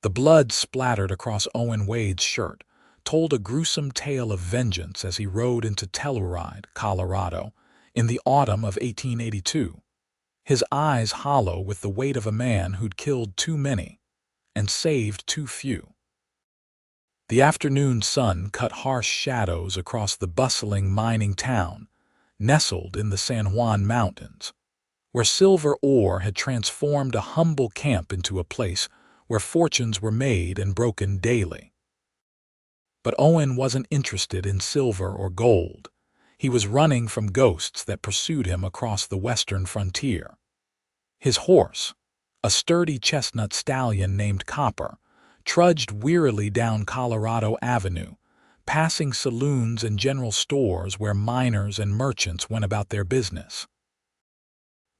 The blood splattered across Owen Wade's shirt, told a gruesome tale of vengeance as he rode into Telluride, Colorado, in the autumn of 1882. His eyes hollow with the weight of a man who'd killed too many and saved too few. The afternoon sun cut harsh shadows across the bustling mining town, nestled in the San Juan Mountains, where silver ore had transformed a humble camp into a place where fortunes were made and broken daily. But Owen wasn't interested in silver or gold. He was running from ghosts that pursued him across the western frontier. His horse, a sturdy chestnut stallion named Copper, trudged wearily down Colorado Avenue, passing saloons and general stores where miners and merchants went about their business.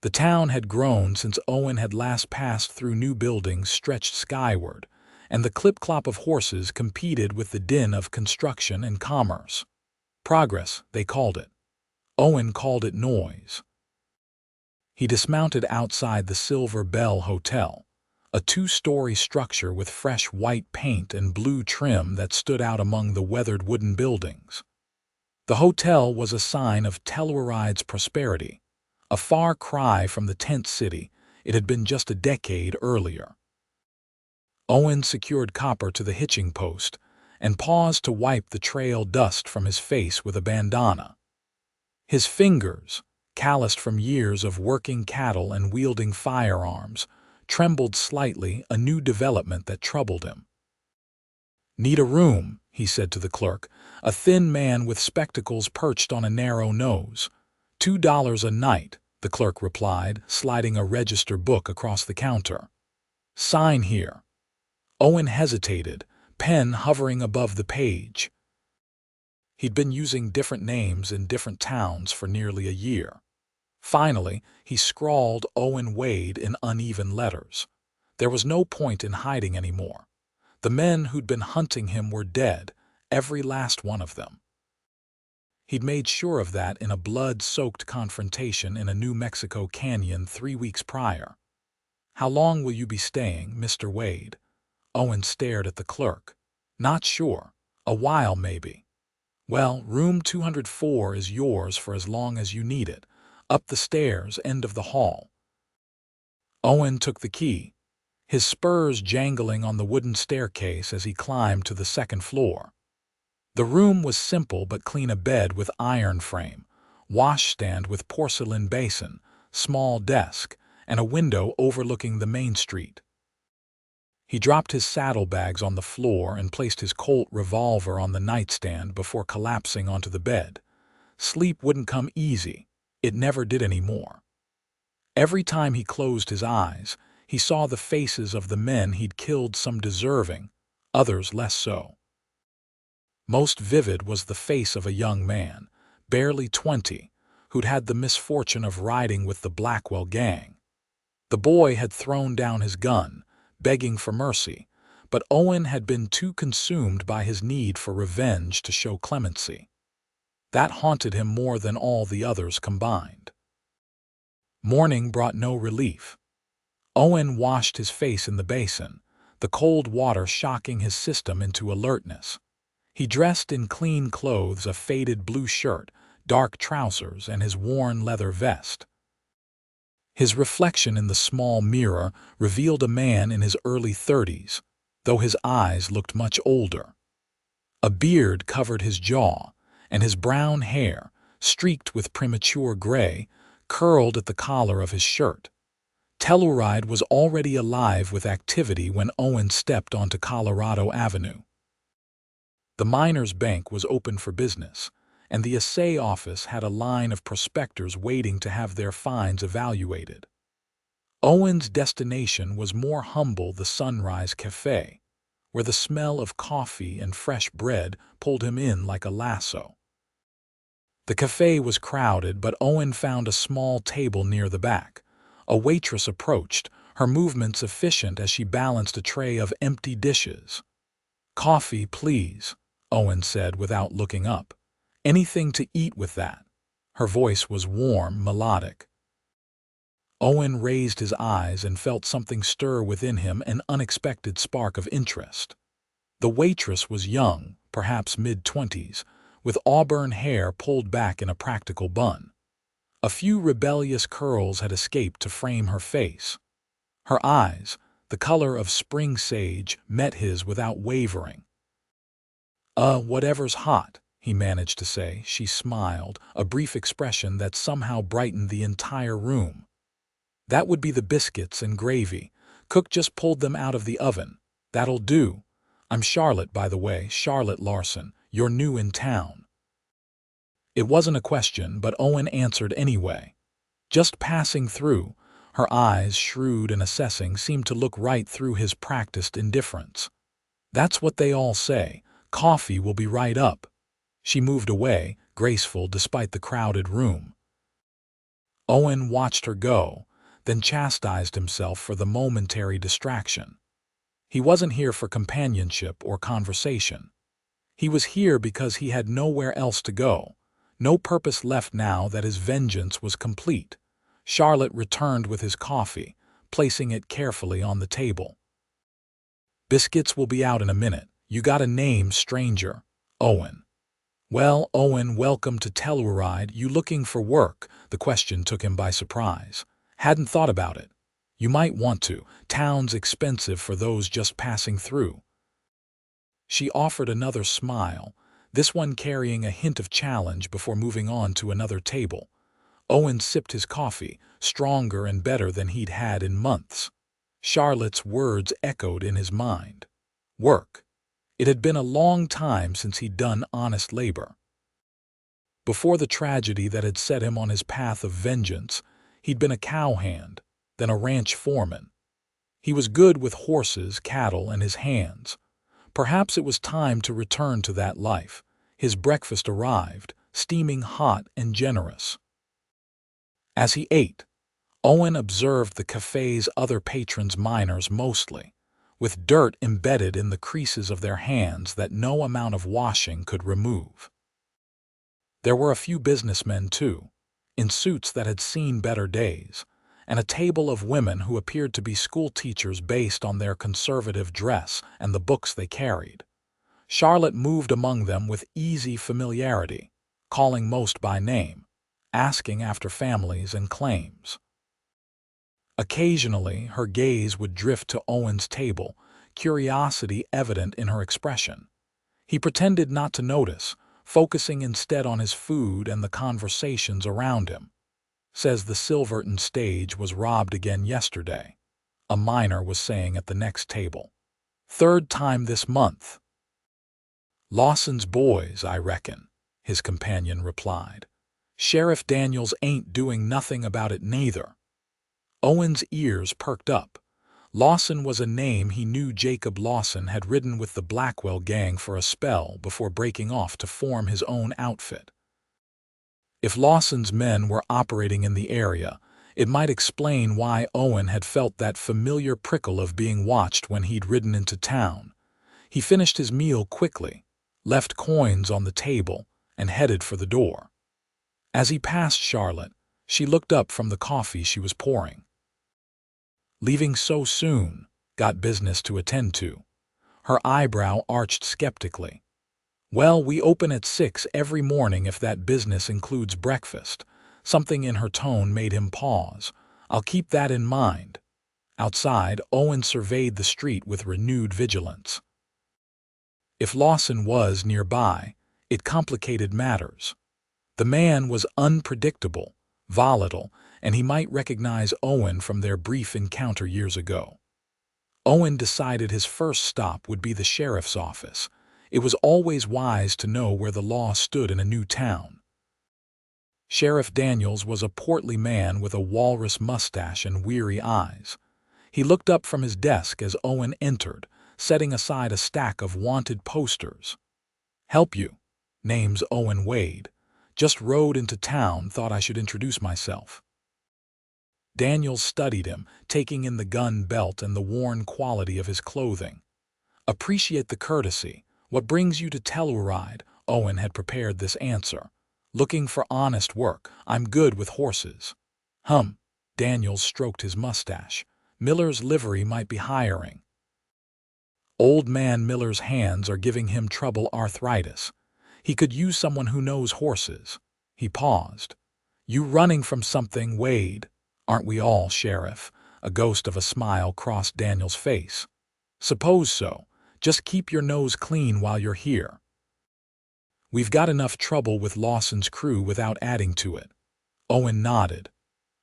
The town had grown since Owen had last passed through new buildings stretched skyward, and the clip-clop of horses competed with the din of construction and commerce. Progress, they called it. Owen called it noise. He dismounted outside the Silver Bell Hotel, a two-story structure with fresh white paint and blue trim that stood out among the weathered wooden buildings. The hotel was a sign of Telluride's prosperity, a far cry from the tent city it had been just a decade earlier. Owen secured Copper to the hitching post and paused to wipe the trail dust from his face with a bandana. His fingers, calloused from years of working cattle and wielding firearms, trembled slightly, a new development that troubled him. "Need a room," he said to the clerk, a thin man with spectacles perched on a narrow nose. $2 a night, the clerk replied, sliding a register book across the counter. "Sign here." Owen hesitated, pen hovering above the page. He'd been using different names in different towns for nearly a year. Finally, he scrawled Owen Wade in uneven letters. There was no point in hiding anymore. The men who'd been hunting him were dead, every last one of them. He'd made sure of that in a blood-soaked confrontation in a New Mexico canyon 3 weeks prior. "How long will you be staying, Mr. Wade?" Owen stared at the clerk. "Not sure. A while, maybe." "Well, room 204 is yours for as long as you need it. Up the stairs, end of the hall." Owen took the key, his spurs jangling on the wooden staircase as he climbed to the second floor. The room was simple but clean: a bed with iron frame, washstand with porcelain basin, small desk, and a window overlooking the main street. He dropped his saddlebags on the floor and placed his Colt revolver on the nightstand before collapsing onto the bed. Sleep wouldn't come easy. It never did anymore. Every time he closed his eyes, he saw the faces of the men he'd killed, some deserving, others less so. Most vivid was the face of a young man, barely 20, who'd had the misfortune of riding with the Blackwell gang. The boy had thrown down his gun, begging for mercy, but Owen had been too consumed by his need for revenge to show clemency. That haunted him more than all the others combined. Morning brought no relief. Owen washed his face in the basin, the cold water shocking his system into alertness. He dressed in clean clothes, a faded blue shirt, dark trousers, and his worn leather vest. His reflection in the small mirror revealed a man in his early 30s, though his eyes looked much older. A beard covered his jaw, and his brown hair, streaked with premature gray, curled at the collar of his shirt. Telluride was already alive with activity when Owen stepped onto Colorado Avenue. The Miners' Bank was open for business, and the assay office had a line of prospectors waiting to have their finds evaluated. Owen's destination was more humble: the Sunrise Cafe, where the smell of coffee and fresh bread pulled him in like a lasso. The cafe was crowded, but Owen found a small table near the back. A waitress approached, her movements efficient as she balanced a tray of empty dishes. "Coffee, please," Owen said without looking up. "Anything to eat with that?" Her voice was warm, melodic. Owen raised his eyes and felt something stir within him, an unexpected spark of interest. The waitress was young, perhaps mid-20s, with auburn hair pulled back in a practical bun. A few rebellious curls had escaped to frame her face. Her eyes, the color of spring sage, met his without wavering. Whatever's hot," he managed to say. She smiled, a brief expression that somehow brightened the entire room. "That would be the biscuits and gravy. Cook just pulled them out of the oven. That'll do. I'm Charlotte, by the way, Charlotte Larson. You're new in town." It wasn't a question, but Owen answered anyway. Just passing through. Her eyes, shrewd and assessing, seemed to look right through his practiced indifference. "That's what they all say. Coffee will be right up." She moved away, graceful despite the crowded room. Owen watched her go, then chastised himself for the momentary distraction. He wasn't here for companionship or conversation. He was here because he had nowhere else to go, no purpose left now that his vengeance was complete. Charlotte returned with his coffee, placing it carefully on the table. "Biscuits will be out in a minute. You got a name, stranger?" "Owen." "Well, Owen, welcome to Telluride. You looking for work?" The question took him by surprise. "Hadn't thought about it. You might want to. Town's expensive for those just passing through." She offered another smile, this one carrying a hint of challenge, before moving on to another table. Owen sipped his coffee, stronger and better than he'd had in months. Charlotte's words echoed in his mind. Work. It had been a long time since he'd done honest labor. Before the tragedy that had set him on his path of vengeance, he'd been a cowhand, then a ranch foreman. He was good with horses, cattle, and his hands. Perhaps it was time to return to that life. His breakfast arrived, steaming hot and generous. As he ate, Owen observed the cafe's other patrons, miners mostly, with dirt embedded in the creases of their hands that no amount of washing could remove. There were a few businessmen, too, in suits that had seen better days, and a table of women who appeared to be school teachers based on their conservative dress and the books they carried. Charlotte moved among them with easy familiarity, calling most by name, asking after families and claims. Occasionally, her gaze would drift to Owen's table, curiosity evident in her expression. He pretended not to notice, focusing instead on his food and the conversations around him. "Says the Silverton stage was robbed again yesterday," a miner was saying at the next table. "Third time this month." "Lawson's boys, I reckon," his companion replied. "Sheriff Daniels ain't doing nothing about it neither." Owen's ears perked up. Lawson was a name he knew. Jacob Lawson had ridden with the Blackwell gang for a spell before breaking off to form his own outfit. If Lawson's men were operating in the area, it might explain why Owen had felt that familiar prickle of being watched when he'd ridden into town. He finished his meal quickly, left coins on the table, and headed for the door. As he passed Charlotte, she looked up from the coffee she was pouring. "Leaving so soon? Got business to attend to?" Her eyebrow arched skeptically. "Well, we open at 6 every morning if that business includes breakfast." Something in her tone made him pause. "I'll keep that in mind." Outside, Owen surveyed the street with renewed vigilance. If Lawson was nearby, it complicated matters. The man was unpredictable, volatile, and he might recognize Owen from their brief encounter years ago. Owen decided his first stop would be the sheriff's office. It was always wise to know where the law stood in a new town. Sheriff Daniels was a portly man with a walrus mustache and weary eyes. He looked up from his desk as Owen entered, setting aside a stack of wanted posters. "Help you. Name's Owen Wade. Just rode into town, thought I should introduce myself." Daniels studied him, taking in the gun belt and the worn quality of his clothing. "Appreciate the courtesy. What brings you to Telluride?" Owen had prepared this answer. "Looking for honest work. I'm good with horses." Daniels stroked his mustache. Miller's livery might be hiring. Old man Miller's hands are giving him trouble arthritis. He could use someone who knows horses. He paused. You running from something, Wade? Aren't we all, Sheriff? A ghost of a smile crossed Daniel's face. Suppose so. Just keep your nose clean while you're here. We've got enough trouble with Lawson's crew without adding to it. Owen nodded.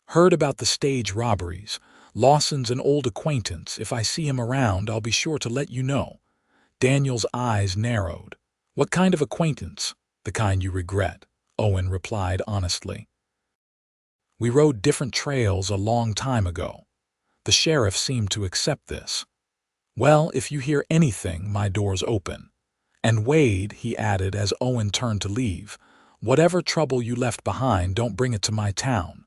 Heard about the stage robberies. Lawson's an old acquaintance. If I see him around, I'll be sure to let you know. Daniel's eyes narrowed. What kind of acquaintance? The kind you regret, Owen replied honestly. We rode different trails a long time ago. The sheriff seemed to accept this. Well, if you hear anything, my door's open. And Wade, he added as Owen turned to leave, whatever trouble you left behind, don't bring it to my town.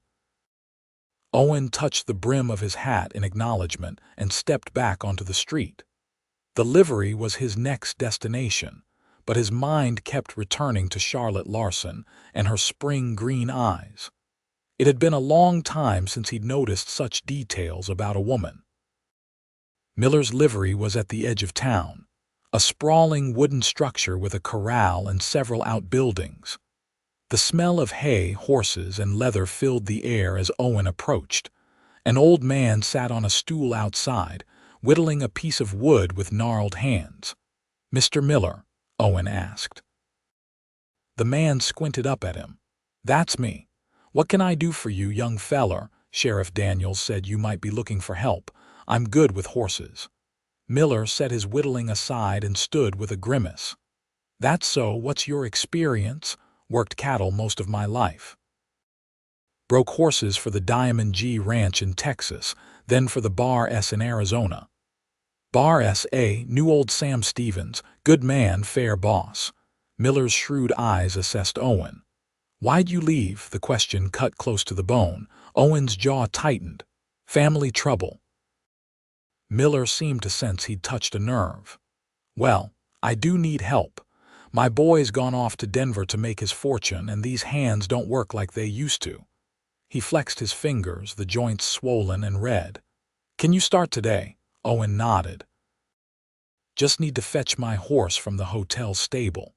Owen touched the brim of his hat in acknowledgement and stepped back onto the street. The livery was his next destination, but his mind kept returning to Charlotte Larson and her spring green eyes. It had been a long time since he'd noticed such details about a woman. Miller's livery was at the edge of town, a sprawling wooden structure with a corral and several outbuildings. The smell of hay, horses, and leather filled the air as Owen approached. An old man sat on a stool outside, whittling a piece of wood with gnarled hands. Mr. Miller? Owen asked. The man squinted up at him. That's me. What can I do for you, young feller? Sheriff Daniels said you might be looking for help. I'm good with horses. Miller set his whittling aside and stood with a grimace. That's so. What's your experience? Worked cattle most of my life. Broke horses for the Diamond G Ranch in Texas, then for the Bar S in Arizona. Bar S.A. knew old Sam Stevens, good man, fair boss. Miller's shrewd eyes assessed Owen. Why'd you leave? The question cut close to the bone. Owen's jaw tightened. Family trouble. Miller seemed to sense he'd touched a nerve. Well, I do need help. My boy's gone off to Denver to make his fortune, and these hands don't work like they used to. He flexed his fingers, the joints swollen and red. Can you start today? Owen nodded. Just need to fetch my horse from the hotel stable.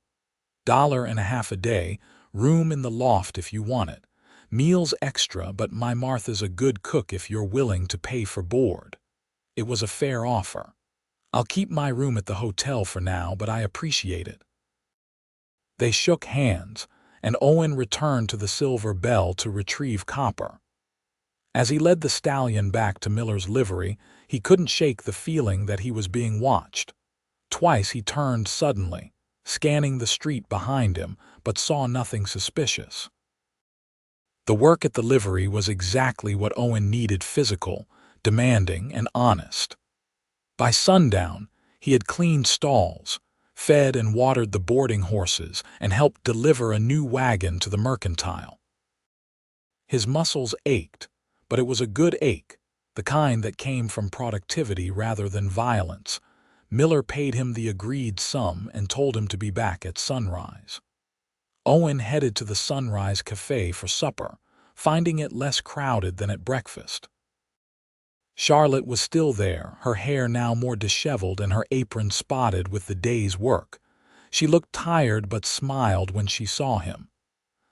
$1.50 a day, room in the loft if you want it. Meals extra, but my Martha's a good cook if you're willing to pay for board. It was a fair offer. I'll keep my room at the hotel for now, but I appreciate it. They shook hands, and Owen returned to the Silver Bell to retrieve copper. As he led the stallion back to Miller's livery, he couldn't shake the feeling that he was being watched. Twice he turned suddenly, scanning the street behind him, but saw nothing suspicious. The work at the livery was exactly what Owen needed: physical, demanding, and honest. By sundown, he had cleaned stalls, fed and watered the boarding horses, and helped deliver a new wagon to the mercantile. His muscles ached, but it was a good ache, the kind that came from productivity rather than violence. Miller paid him the agreed sum and told him to be back at sunrise. Owen headed to the Sunrise Cafe for supper, finding it less crowded than at breakfast. Charlotte was still there, her hair now more disheveled and her apron spotted with the day's work. She looked tired but smiled when she saw him.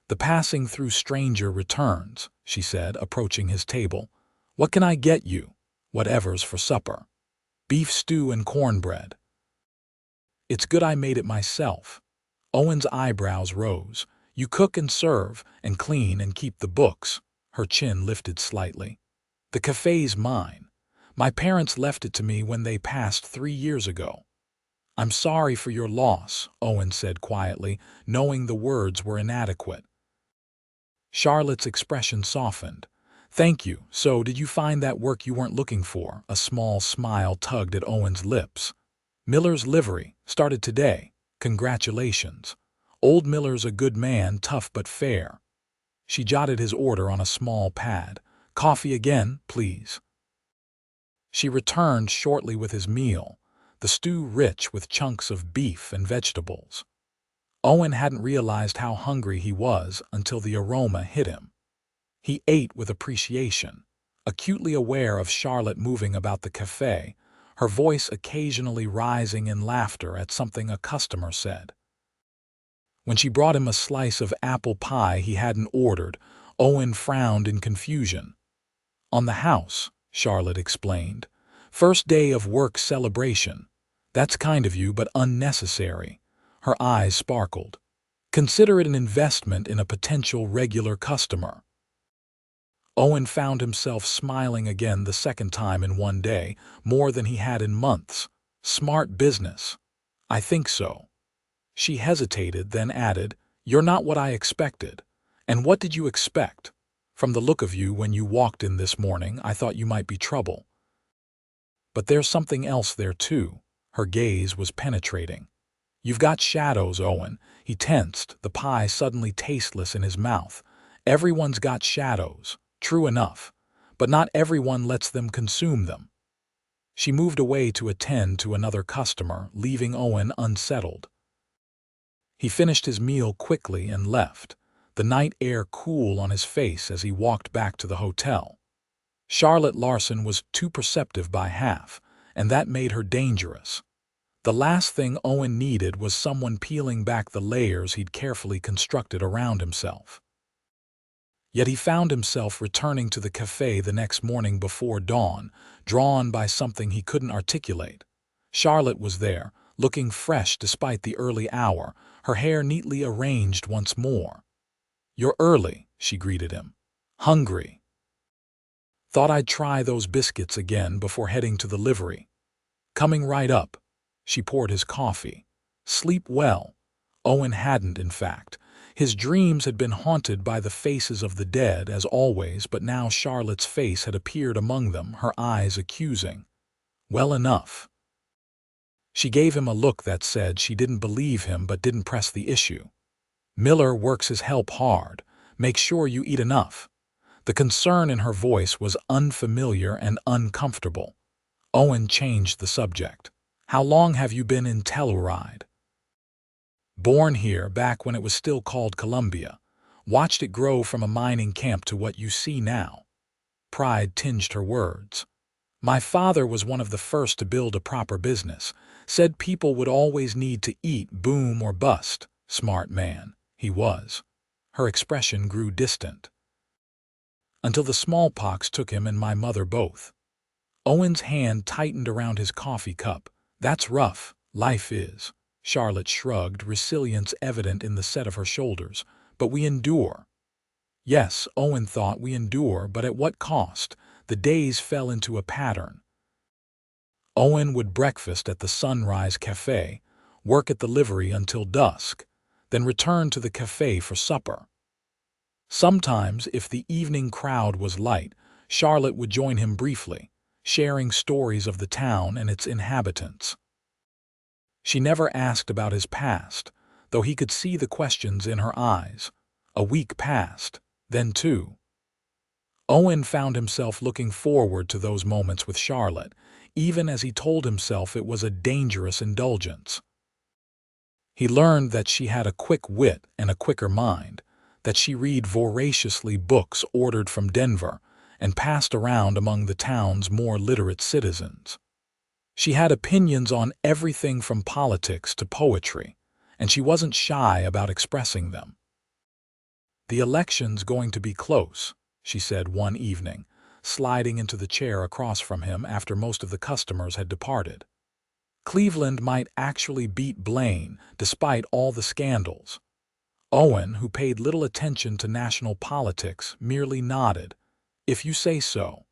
The passing through stranger returns, she said, approaching his table. What can I get you? Whatever's for supper. Beef stew and cornbread. It's good I made it myself. Owen's eyebrows rose. You cook and serve, and clean and keep the books. Her chin lifted slightly. The cafe's mine. My parents left it to me when they passed 3 years ago. I'm sorry for your loss, Owen said quietly, knowing the words were inadequate. Charlotte's expression softened. Thank you. So, did you find that work you weren't looking for? A small smile tugged at Owen's lips. Miller's livery started today. Congratulations. Old Miller's a good man, tough but fair. She jotted his order on a small pad. Coffee again, please. She returned shortly with his meal, the stew rich with chunks of beef and vegetables. Owen hadn't realized how hungry he was until the aroma hit him. He ate with appreciation. acutely aware of Charlotte moving about the cafe, her voice occasionally rising in laughter at something a customer said. When she brought him a slice of apple pie he hadn't ordered, Owen frowned in confusion. "On the house," Charlotte explained. "First day of work celebration. That's kind of you, but unnecessary." Her eyes sparkled. "Consider it an investment in a potential regular customer." Owen found himself smiling again the second time in one day, more than he had in months. "Smart business." "I think so." She hesitated, then added, "You're not what I expected." "And what did you expect?" "From the look of you when you walked in this morning, I thought you might be trouble." "But there's something else there, too." Her gaze was penetrating. "You've got shadows, Owen." He tensed, the pie suddenly tasteless in his mouth. "Everyone's got shadows. True enough. But not everyone lets them consume them." She moved away to attend to another customer, leaving Owen unsettled. He finished his meal quickly and left, the night air cool on his face as he walked back to the hotel. Charlotte Larson was too perceptive by half, and that made her dangerous. The last thing Owen needed was someone peeling back the layers he'd carefully constructed around himself. Yet he found himself returning to the cafe the next morning before dawn, drawn by something he couldn't articulate. Charlotte was there, looking fresh despite the early hour, her hair neatly arranged once more. "You're early," she greeted him. "Hungry?" "Thought I'd try those biscuits again before heading to the livery." "Coming right up." She poured his coffee. "Sleep well." Owen hadn't, in fact. His dreams had been haunted by the faces of the dead, as always, but now Charlotte's face had appeared among them, her eyes accusing. "Well enough." She gave him a look that said she didn't believe him but didn't press the issue. "Miller works his help hard. Make sure you eat enough." The concern in her voice was unfamiliar and uncomfortable. Owen changed the subject. "How long have you been in Telluride?" "Born here back when it was still called Columbia. Watched it grow from a mining camp to what you see now." Pride tinged her words. "My father was one of the first to build a proper business. Said people would always need to eat, boom or bust. Smart man. He was." Her expression grew distant. "Until the smallpox took him and my mother both." Owen's hand tightened around his coffee cup. "That's rough. Life is." Charlotte shrugged, resilience evident in the set of her shoulders. "But we endure." Yes, Owen thought, we endure, but at what cost? The days fell into a pattern. Owen would breakfast at the Sunrise Cafe, work at the livery until dusk, then return to the cafe for supper. Sometimes, if the evening crowd was light, Charlotte would join him briefly, sharing stories of the town and its inhabitants. She never asked about his past, though he could see the questions in her eyes. A week passed, then two. Owen found himself looking forward to those moments with Charlotte, even as he told himself it was a dangerous indulgence. He learned that she had a quick wit and a quicker mind, that she read voraciously books ordered from Denver and passed around among the town's more literate citizens. She had opinions on everything from politics to poetry, and she wasn't shy about expressing them. "The election's going to be close," she said one evening, sliding into the chair across from him after most of the customers had departed. "Cleveland might actually beat Blaine, despite all the scandals." Owen, who paid little attention to national politics, merely nodded. "If you say so."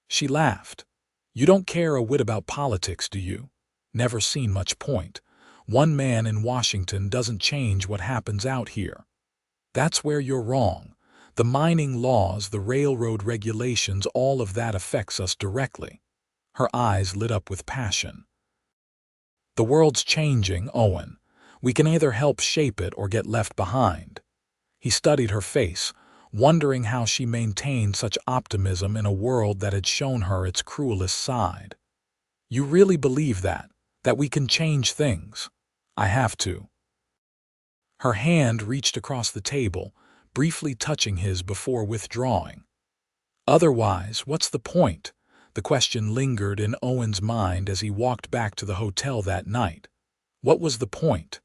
She laughed. "You don't care a whit about politics, do you?" "Never seen much point. One man in Washington doesn't change what happens out here." "That's where you're wrong. The mining laws, the railroad regulations, all of that affects us directly." Her eyes lit up with passion. "The world's changing, Owen. We can either help shape it or get left behind." He studied her face, wondering how she maintained such optimism in a world that had shown her its cruelest side. "You really believe that? That we can change things?" "I have to." Her hand reached across the table, briefly touching his before withdrawing. Otherwise, what's the point? The question lingered in Owen's mind as he walked back to the hotel that night. What was the point?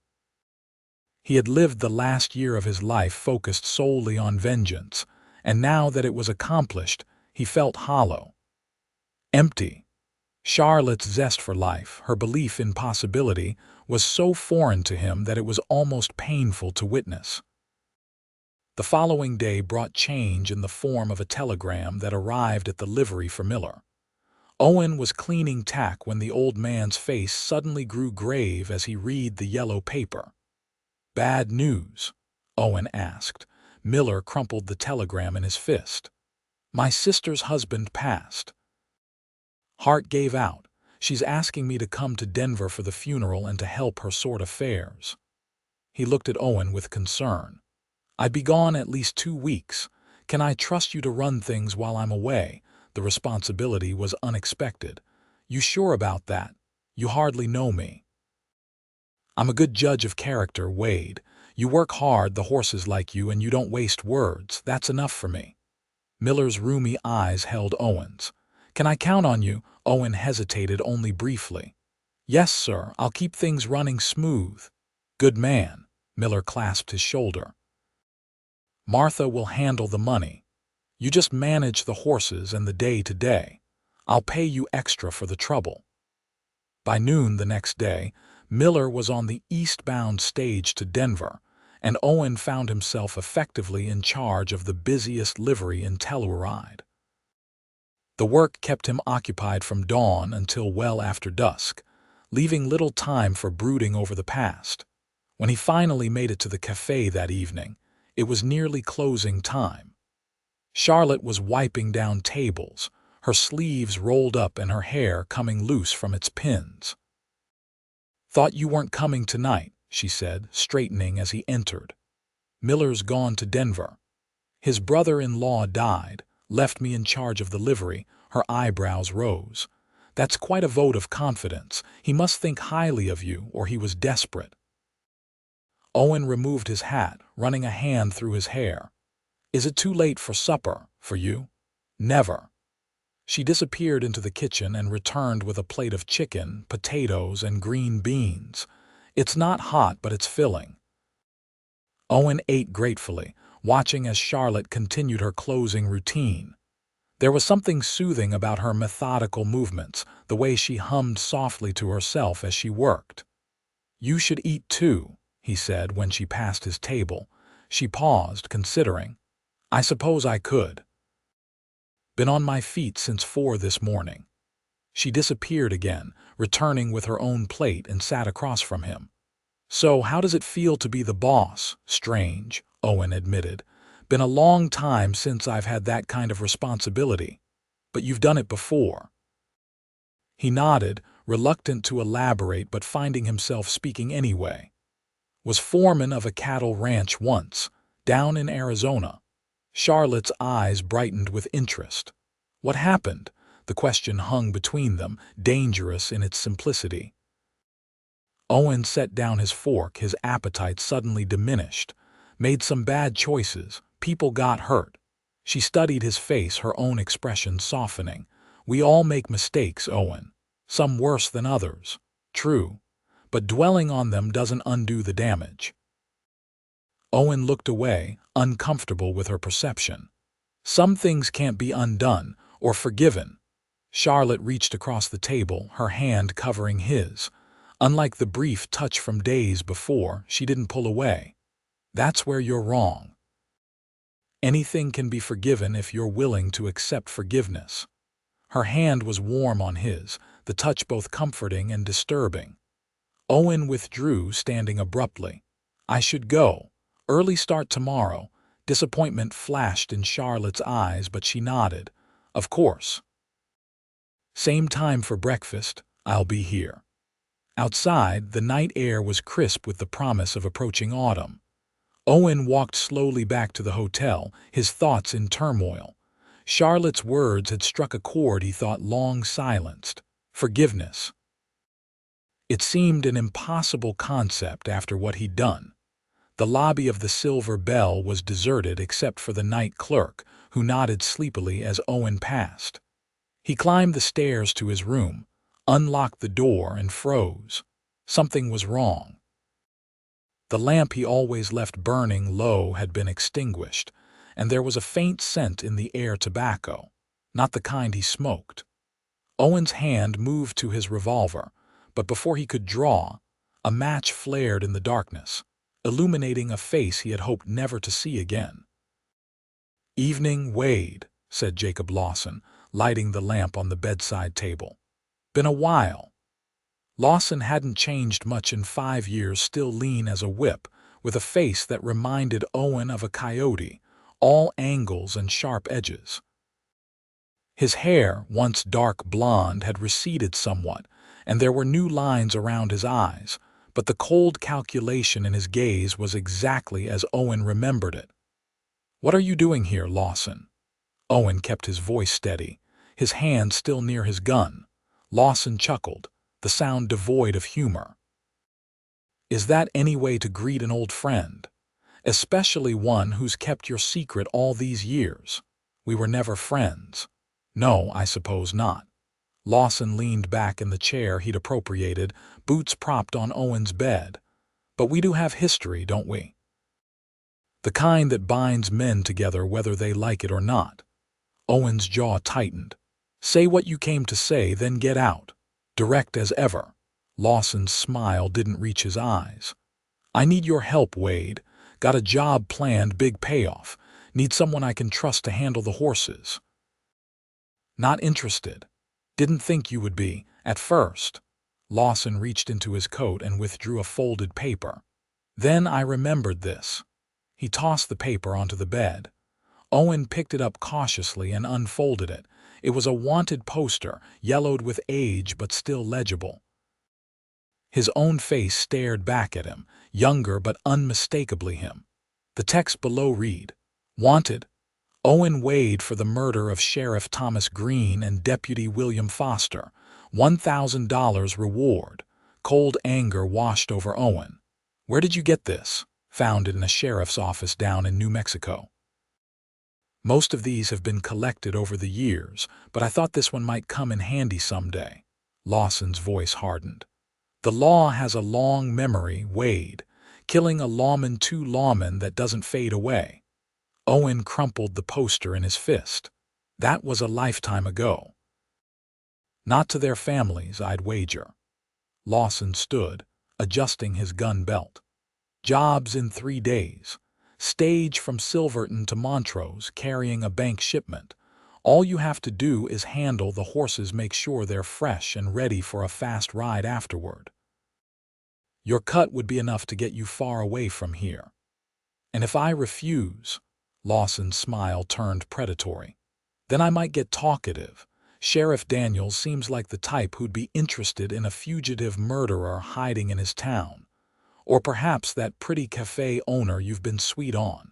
He had lived the last year of his life focused solely on vengeance, and now that it was accomplished, he felt hollow. Empty. Charlotte's zest for life, her belief in possibility, was so foreign to him that it was almost painful to witness. The following day brought change in the form of a telegram that arrived at the livery for Miller. Owen was cleaning tack when the old man's face suddenly grew grave as he read the yellow paper. "Bad news?" Owen asked. Miller crumpled the telegram in his fist. "My sister's husband passed. Heart gave out. She's asking me to come to Denver for the funeral and to help her sort affairs." He looked at Owen with concern. "I'd be gone at least 2 weeks. Can I trust you to run things while I'm away?" The responsibility was unexpected. "You sure about that? You hardly know me." "I'm a good judge of character, Wade. You work hard, the horses like you, and you don't waste words. That's enough for me." Miller's rheumy eyes held Owen's. "Can I count on you?" Owen hesitated only briefly. "Yes, sir. I'll keep things running smooth." "Good man." Miller clasped his shoulder. "Martha will handle the money. You just manage the horses and the day-to-day. I'll pay you extra for the trouble." By noon the next day, Miller was on the eastbound stage to Denver, and Owen found himself effectively in charge of the busiest livery in Telluride. The work kept him occupied from dawn until well after dusk, leaving little time for brooding over the past. When he finally made it to the cafe that evening, it was nearly closing time. Charlotte was wiping down tables, her sleeves rolled up and her hair coming loose from its pins. "Thought you weren't coming tonight," she said, straightening as he entered. "Miller's gone to Denver. His brother-in-law died, left me in charge of the livery." Her eyebrows rose. "That's quite a vote of confidence. He must think highly of you, or he was desperate." Owen removed his hat, running a hand through his hair. "Is it too late for supper, for you?" "Never." She disappeared into the kitchen and returned with a plate of chicken, potatoes, and green beans. "It's not hot, but it's filling." Owen ate gratefully, watching as Charlotte continued her closing routine. There was something soothing about her methodical movements, the way she hummed softly to herself as she worked. "You should eat too," he said when she passed his table. She paused, considering. "I suppose I could. Been on my feet since 4 this morning." She disappeared again, returning with her own plate and sat across from him. "So how does it feel to be the boss?" "Strange," Owen admitted. "Been a long time since I've had that kind of responsibility. But you've done it before." He nodded, reluctant to elaborate but finding himself speaking anyway. "Was foreman of a cattle ranch once, down in Arizona." Charlotte's eyes brightened with interest. "What happened?" The question hung between them, dangerous in its simplicity. Owen set down his fork, his appetite suddenly diminished. "Made some bad choices. People got hurt." She studied his face, her own expression softening. "We all make mistakes, Owen. Some worse than others. True. But dwelling on them doesn't undo the damage." Owen looked away, uncomfortable with her perception. "Some things can't be undone or forgiven." Charlotte reached across the table, her hand covering his. Unlike the brief touch from days before, she didn't pull away. "That's where you're wrong. Anything can be forgiven if you're willing to accept forgiveness." Her hand was warm on his, the touch both comforting and disturbing. Owen withdrew, standing abruptly. "I should go. Early start tomorrow." Disappointment flashed in Charlotte's eyes, but she nodded. "Of course." "Same time for breakfast. I'll be here." Outside, the night air was crisp with the promise of approaching autumn. Owen walked slowly back to the hotel, his thoughts in turmoil. Charlotte's words had struck a chord he thought long silenced. Forgiveness. It seemed an impossible concept after what he'd done. The lobby of the Silver Bell was deserted except for the night clerk, who nodded sleepily as Owen passed. He climbed the stairs to his room, unlocked the door, and froze. Something was wrong. The lamp he always left burning low had been extinguished, and there was a faint scent in the air, tobacco, not the kind he smoked. Owen's hand moved to his revolver, but before he could draw, a match flared in the darkness, illuminating a face he had hoped never to see again. "Evening, Wade," said Jacob Lawson, lighting the lamp on the bedside table. "Been a while." Lawson hadn't changed much in 5 years, still lean as a whip, with a face that reminded Owen of a coyote, all angles and sharp edges. His hair, once dark blonde, had receded somewhat, and there were new lines around his eyes, but the cold calculation in his gaze was exactly as Owen remembered it. "What are you doing here, Lawson?" Owen kept his voice steady, his hand still near his gun. Lawson chuckled, the sound devoid of humor. "Is that any way to greet an old friend? Especially one who's kept your secret all these years? We were never friends." "No, I suppose not." Lawson leaned back in the chair he'd appropriated, boots propped on Owen's bed. "But we do have history, don't we? The kind that binds men together whether they like it or not." Owen's jaw tightened. "Say what you came to say, then get out." Direct as ever. Lawson's smile didn't reach his eyes. "I need your help, Wade. Got a job planned, big payoff. Need someone I can trust to handle the horses." "Not interested. Didn't think you would be, at first." Lawson reached into his coat and withdrew a folded paper. "Then I remembered this." He tossed the paper onto the bed. Owen picked it up cautiously and unfolded it. It was a wanted poster, yellowed with age but still legible. His own face stared back at him, younger but unmistakably him. The text below read, "Wanted, Owen Wade for the murder of Sheriff Thomas Green and Deputy William Foster. $1,000 reward." Cold anger washed over Owen. "Where did you get this?" "Found it in a sheriff's office down in New Mexico. Most of these have been collected over the years, but I thought this one might come in handy someday." Lawson's voice hardened. "The law has a long memory, Wade. Killing a lawman, 2 lawmen that doesn't fade away." Owen crumpled the poster in his fist. "That was a lifetime ago." "Not to their families, I'd wager." Lawson stood, adjusting his gun belt. "Jobs in 3 days. Stage from Silverton to Montrose, carrying a bank shipment. All you have to do is handle the horses, make sure they're fresh and ready for a fast ride afterward. Your cut would be enough to get you far away from here." "And if I refuse?" Lawson's smile turned predatory. "Then I might get talkative. Sheriff Daniels seems like the type who'd be interested in a fugitive murderer hiding in his town. Or perhaps that pretty cafe owner you've been sweet on.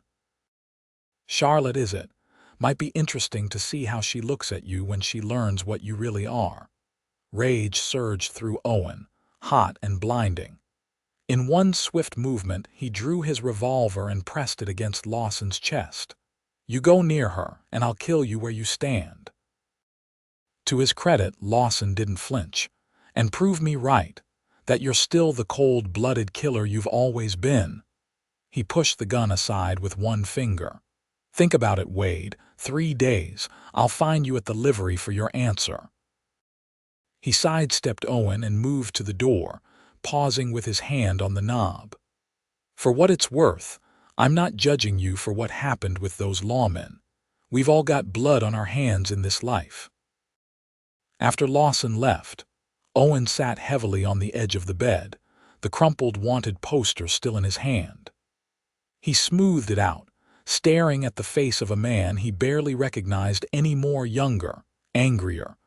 Charlotte, is it? Might be interesting to see how she looks at you when she learns what you really are." Rage surged through Owen, hot and blinding. In one swift movement, he drew his revolver and pressed it against Lawson's chest. "You go near her, and I'll kill you where you stand." To his credit, Lawson didn't flinch. "And prove me right, that you're still the cold-blooded killer you've always been." He pushed the gun aside with one finger. "Think about it, Wade. 3 days. I'll find you at the livery for your answer." He sidestepped Owen and moved to the door, pausing with his hand on the knob. "For what it's worth, I'm not judging you for what happened with those lawmen. We've all got blood on our hands in this life." After Lawson left, Owen sat heavily on the edge of the bed, the crumpled wanted poster still in his hand. He smoothed it out, staring at the face of a man he barely recognized any more, younger, angrier,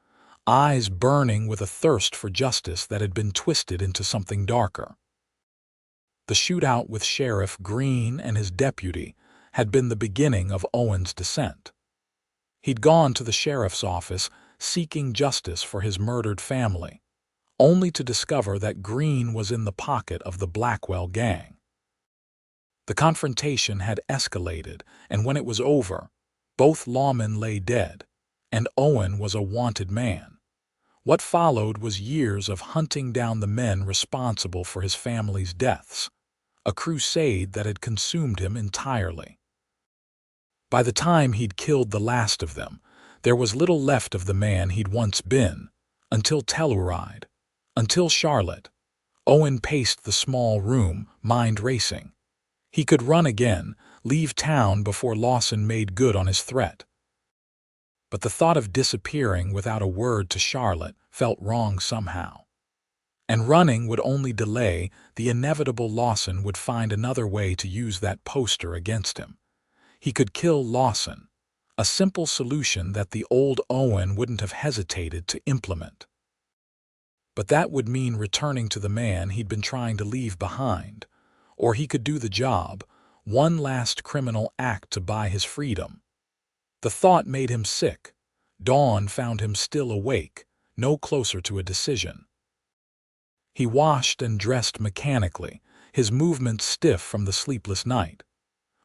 eyes burning with a thirst for justice that had been twisted into something darker. The shootout with Sheriff Green and his deputy had been the beginning of Owen's descent. He'd gone to the sheriff's office seeking justice for his murdered family, only to discover that Green was in the pocket of the Blackwell gang. The confrontation had escalated, and when it was over, both lawmen lay dead, and Owen was a wanted man. What followed was years of hunting down the men responsible for his family's deaths, a crusade that had consumed him entirely. By the time he'd killed the last of them, there was little left of the man he'd once been, until Telluride, until Charlotte. Owen paced the small room, mind racing. He could run again, leave town before Lawson made good on his threat. But the thought of disappearing without a word to Charlotte felt wrong somehow. And running would only delay the inevitable. Lawson would find another way to use that poster against him. He could kill Lawson, a simple solution that the old Owen wouldn't have hesitated to implement. But that would mean returning to the man he'd been trying to leave behind, or he could do the job, one last criminal act to buy his freedom. The thought made him sick. Dawn found him still awake, no closer to a decision. He washed and dressed mechanically, his movements stiff from the sleepless night.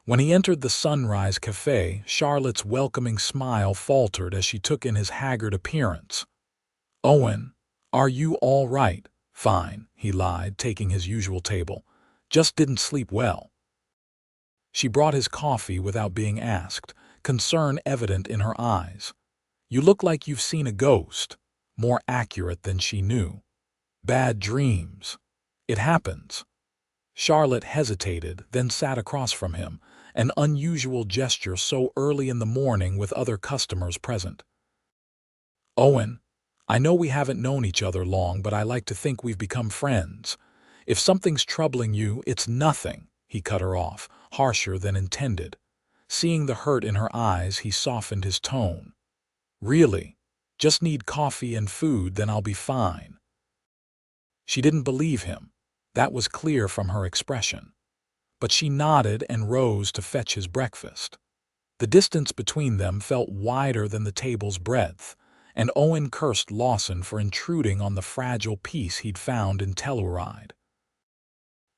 When he entered the Sunrise Cafe, Charlotte's welcoming smile faltered as she took in his haggard appearance. "Owen, are you all right?" "Fine," he lied, taking his usual table. "Just didn't sleep well." She brought his coffee without being asked, concern evident in her eyes. "You look like you've seen a ghost," more accurate than she knew. "Bad dreams. It happens." Charlotte hesitated, then sat across from him, an unusual gesture so early in the morning with other customers present. "Owen, I know we haven't known each other long, but I like to think we've become friends. If something's troubling you, it's nothing," he cut her off, harsher than intended. Seeing the hurt in her eyes, he softened his tone. "Really? Just need coffee and food, then I'll be fine." She didn't believe him. That was clear from her expression. But she nodded and rose to fetch his breakfast. The distance between them felt wider than the table's breadth, and Owen cursed Lawson for intruding on the fragile peace he'd found in Telluride.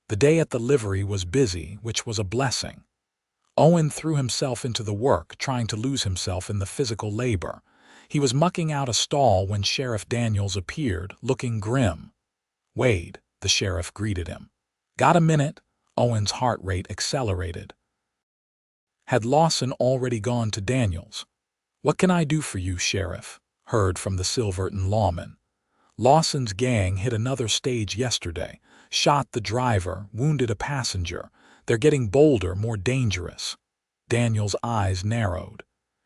The day at the livery was busy, which was a blessing. Owen threw himself into the work, trying to lose himself in the physical labor. He was mucking out a stall when Sheriff Daniels appeared, looking grim. "Wade," the sheriff greeted him. "Got a minute?" Owen's heart rate accelerated. Had Lawson already gone to Daniels? "What can I do for you, Sheriff?" heard from the Silverton lawman. "Lawson's gang hit another stage yesterday, shot the driver, wounded a passenger. They're getting bolder, more dangerous." Daniels' eyes narrowed.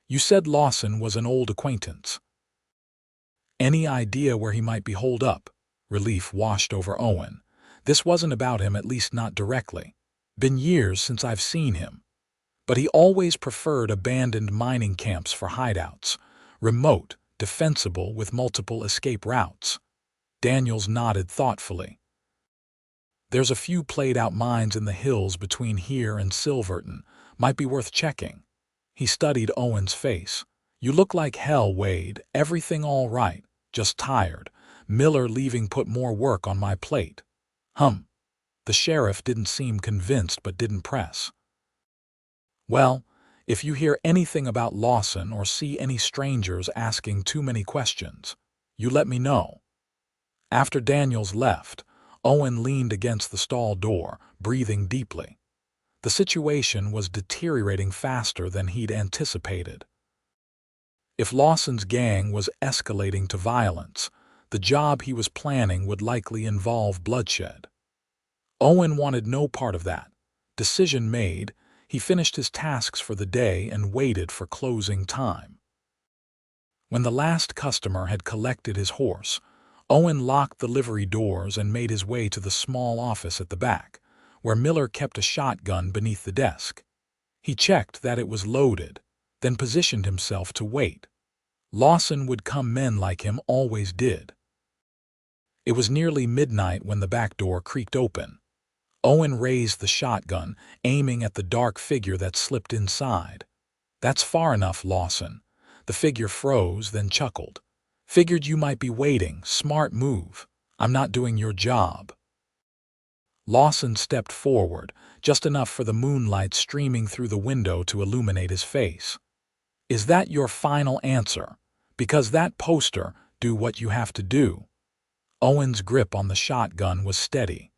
"You said Lawson was an old acquaintance." "Any idea where he might be holed up?" Relief washed over Owen. "This wasn't about him, at least not directly. Been years since I've seen him. But he always preferred abandoned mining camps for hideouts, remote, defensible with multiple escape routes." Daniels nodded thoughtfully. "There's a few played-out mines in the hills between here and Silverton. Might be worth checking." He studied Owen's face. "You look like hell, Wade. Everything all right, just tired. Miller leaving put more work on my plate." The sheriff didn't seem convinced but didn't press. "Well, if you hear anything about Lawson or see any strangers asking too many questions, you let me know." After Daniels left, Owen leaned against the stall door, breathing deeply. The situation was deteriorating faster than he'd anticipated. If Lawson's gang was escalating to violence, the job he was planning would likely involve bloodshed. Owen wanted no part of that. Decision made, he finished his tasks for the day and waited for closing time. When the last customer had collected his horse, Owen locked the livery doors and made his way to the small office at the back, where Miller kept a shotgun beneath the desk. He checked that it was loaded, then positioned himself to wait. Lawson would come, men like him always did. It was nearly midnight when the back door creaked open. Owen raised the shotgun, aiming at the dark figure that slipped inside. "That's far enough, Lawson." The figure froze, then chuckled. "Figured you might be waiting. Smart move. I'm not doing your job." Lawson stepped forward, just enough for the moonlight streaming through the window to illuminate his face. "Is that your final answer? Because that poster, do what you have to do." Owen's grip on the shotgun was steady.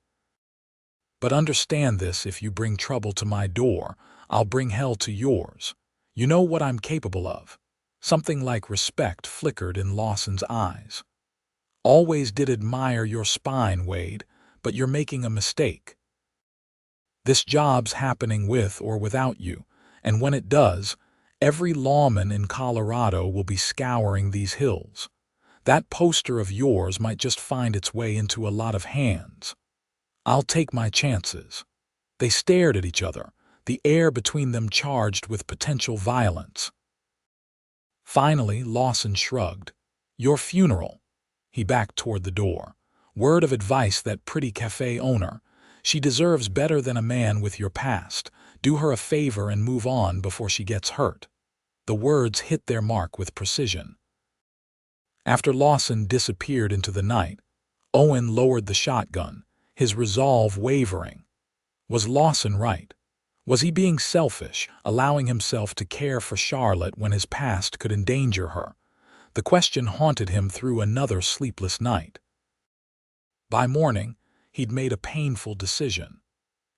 "But understand this, if you bring trouble to my door, I'll bring hell to yours. You know what I'm capable of." Something like respect flickered in Lawson's eyes. "Always did admire your spine, Wade, but you're making a mistake. This job's happening with or without you, and when it does, every lawman in Colorado will be scouring these hills. That poster of yours might just find its way into a lot of hands. I'll take my chances." They stared at each other, the air between them charged with potential violence. Finally, Lawson shrugged. "Your funeral." He backed toward the door. "Word of advice, that pretty cafe owner. She deserves better than a man with your past. Do her a favor and move on before she gets hurt." The words hit their mark with precision. After Lawson disappeared into the night, Owen lowered the shotgun, his resolve wavering. Was Lawson right? Was he being selfish, allowing himself to care for Charlotte when his past could endanger her? The question haunted him through another sleepless night. By morning, he'd made a painful decision.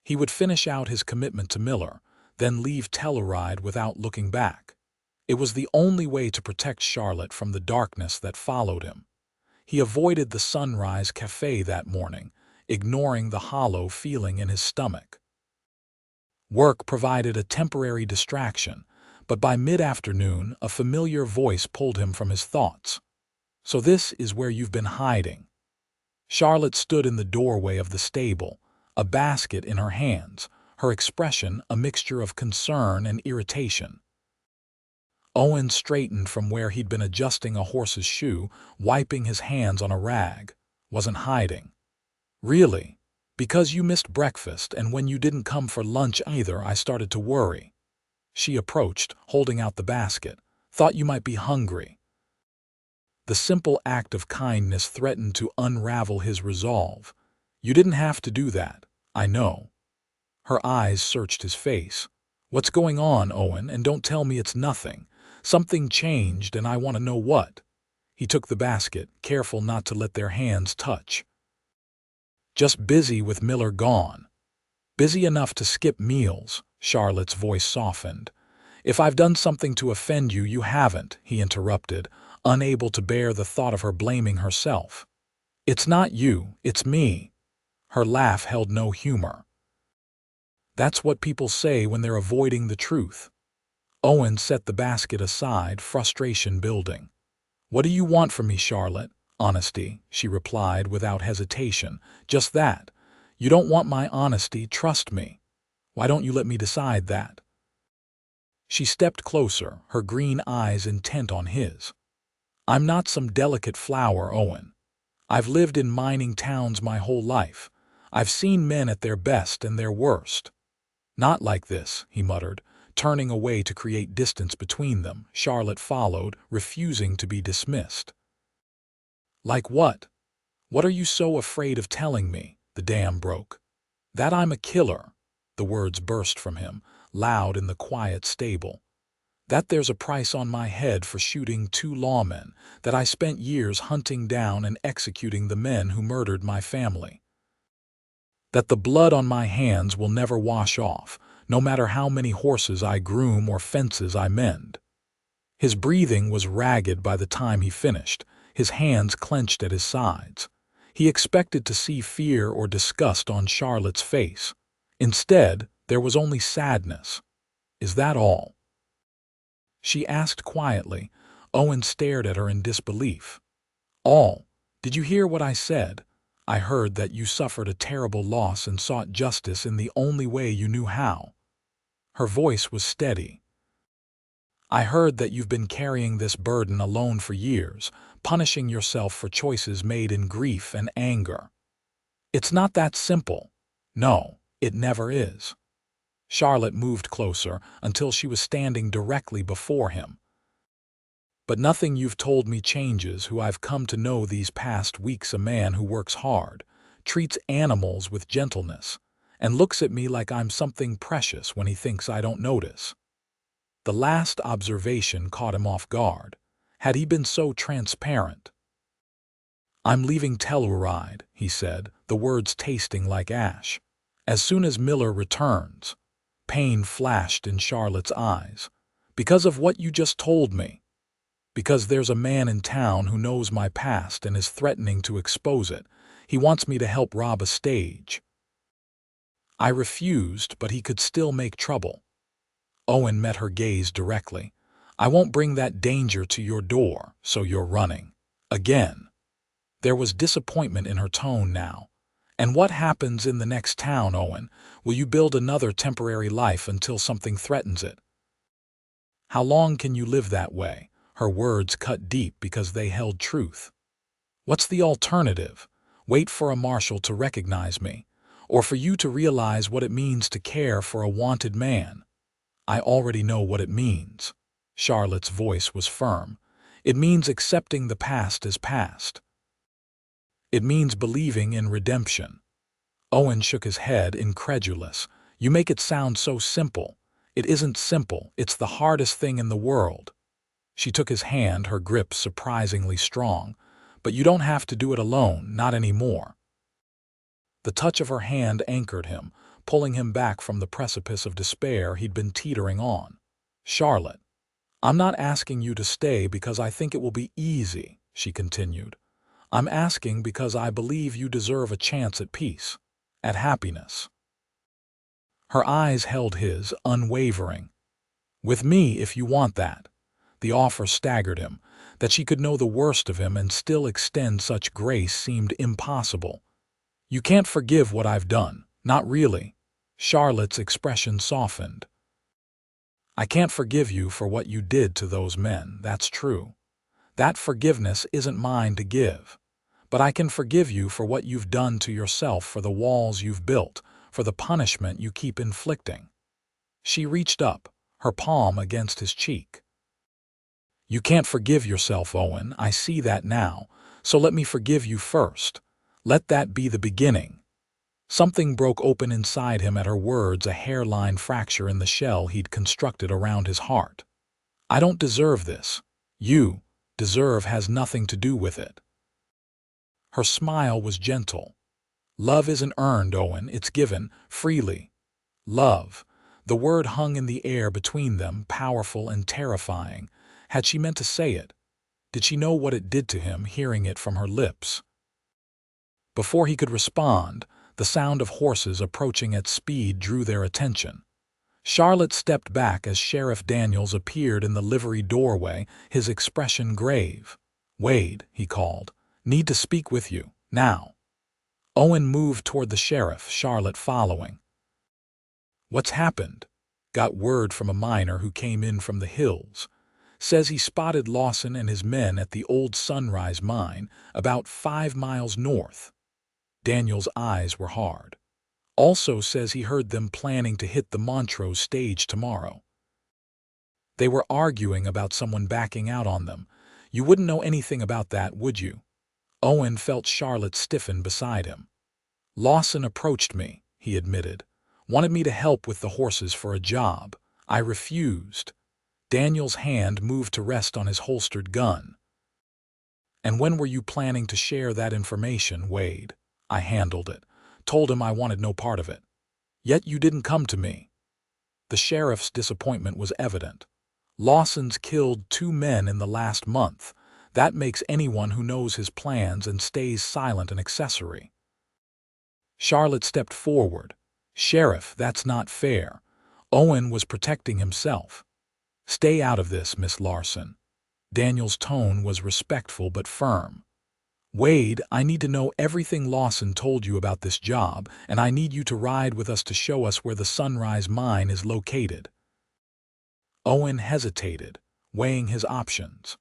He would finish out his commitment to Miller, then leave Telluride without looking back. It was the only way to protect Charlotte from the darkness that followed him. He avoided the Sunrise Cafe that morning, ignoring the hollow feeling in his stomach. Work provided a temporary distraction, but by mid-afternoon, a familiar voice pulled him from his thoughts. "So this is where you've been hiding." Charlotte stood in the doorway of the stable, a basket in her hands, her expression a mixture of concern and irritation. Owen straightened from where he'd been adjusting a horse's shoe, wiping his hands on a rag. "Wasn't hiding." "Really? Because you missed breakfast, and when you didn't come for lunch either, I started to worry." She approached, holding out the basket. "Thought you might be hungry." The simple act of kindness threatened to unravel his resolve. "You didn't have to do that, I know." Her eyes searched his face. "What's going on, Owen? And don't tell me it's nothing. Something changed, and I want to know what." He took the basket, careful not to let their hands touch. "Just busy with Miller gone." "Busy enough to skip meals," Charlotte's voice softened. "If I've done something to offend you, you haven't," he interrupted, unable to bear the thought of her blaming herself. "It's not you, it's me." Her laugh held no humor. "That's what people say when they're avoiding the truth." Owen set the basket aside, frustration building. "What do you want from me, Charlotte?" "Honesty," she replied without hesitation. "Just that. You don't want my honesty, trust me. Why don't you let me decide that?" She stepped closer, her green eyes intent on his. "I'm not some delicate flower, Owen. I've lived in mining towns my whole life. I've seen men at their best and their worst." "Not like this," he muttered, turning away to create distance between them. Charlotte followed, refusing to be dismissed. "Like what? What are you so afraid of telling me?" The dam broke. "That I'm a killer." The words burst from him, loud in the quiet stable. "That there's a price on my head for shooting 2 lawmen, that I spent years hunting down and executing the men who murdered my family. That the blood on my hands will never wash off, no matter how many horses I groom or fences I mend." His breathing was ragged by the time he finished, his hands clenched at his sides. He expected to see fear or disgust on Charlotte's face. Instead, there was only sadness. "Is that all?" she asked quietly. Owen stared at her in disbelief. "All? Did you hear what I said? I heard that you suffered a terrible loss and sought justice in the only way you knew how." Her voice was steady. "I heard that you've been carrying this burden alone for years, punishing yourself for choices made in grief and anger. It's not that simple. No, it never is." Charlotte moved closer until she was standing directly before him. "But nothing you've told me changes who I've come to know these past weeks. A man who works hard, treats animals with gentleness, and looks at me like I'm something precious when he thinks I don't notice. The last observation caught him off guard. Had he been so transparent? "I'm leaving Telluride," he said, the words tasting like ash. "As soon as Miller returns." Pain flashed in Charlotte's eyes. "Because of what you just told me." "Because there's a man in town who knows my past and is threatening to expose it. He wants me to help rob a stage." I refused, but he could still make trouble. Owen met her gaze directly. "I won't bring that danger to your door, so you're running." Again. There was disappointment in her tone now. "And what happens in the next town, Owen? Will you build another temporary life until something threatens it?" "How long can you live that way?" Her words cut deep because they held truth. "What's the alternative? Wait for a marshal to recognize me, or for you to realize what it means to care for a wanted man?" "I already know what it means." Charlotte's voice was firm. "It means accepting the past as past. It means believing in redemption." Owen shook his head, incredulous. "You make it sound so simple." "It isn't simple. It's the hardest thing in the world." She took his hand, her grip surprisingly strong. "But you don't have to do it alone, not anymore." The touch of her hand anchored him, pulling him back from the precipice of despair he'd been teetering on. "Charlotte, I'm not asking you to stay because I think it will be easy," she continued. "I'm asking because I believe you deserve a chance at peace, at happiness." Her eyes held his, unwavering. "With me, if you want that." The offer staggered him. That she could know the worst of him and still extend such grace seemed impossible. "You can't forgive what I've done, not really." Charlotte's expression softened. "I can't forgive you for what you did to those men, that's true. That forgiveness isn't mine to give. But I can forgive you for what you've done to yourself, for the walls you've built, for the punishment you keep inflicting." She reached up, her palm against his cheek. "You can't forgive yourself, Owen, I see that now, so let me forgive you first. Let that be the beginning." Something broke open inside him at her words, a hairline fracture in the shell he'd constructed around his heart. "I don't deserve this. You deserve has nothing to do with it." Her smile was gentle. "Love isn't earned, Owen, it's given, freely." Love. The word hung in the air between them, powerful and terrifying. Had she meant to say it? Did she know what it did to him, hearing it from her lips? Before he could respond, the sound of horses approaching at speed drew their attention. Charlotte stepped back as Sheriff Daniels appeared in the livery doorway, his expression grave. "Wade," he called. "Need to speak with you, now." Owen moved toward the sheriff, Charlotte following. "What's happened?" "Got word from a miner who came in from the hills. Says he spotted Lawson and his men at the old Sunrise mine, about 5 miles north." Daniel's eyes were hard. "Also says he heard them planning to hit the Montrose stage tomorrow. They were arguing about someone backing out on them. You wouldn't know anything about that, would you?" Owen felt Charlotte stiffen beside him. "Lawson approached me," he admitted. "Wanted me to help with the horses for a job. I refused." Daniel's hand moved to rest on his holstered gun. "And when were you planning to share that information, Wade?" "I handled it. Told him I wanted no part of it." "Yet you didn't come to me." The sheriff's disappointment was evident. "Lawson's killed 2 men in the last month. That makes anyone who knows his plans and stays silent an accessory." Charlotte stepped forward. "Sheriff, that's not fair." Owen was protecting himself. "Stay out of this, Miss Larson." Daniel's tone was respectful but firm. "Wade, I need to know everything Lawson told you about this job, and I need you to ride with us to show us where the Sunrise mine is located." Owen hesitated, weighing his options.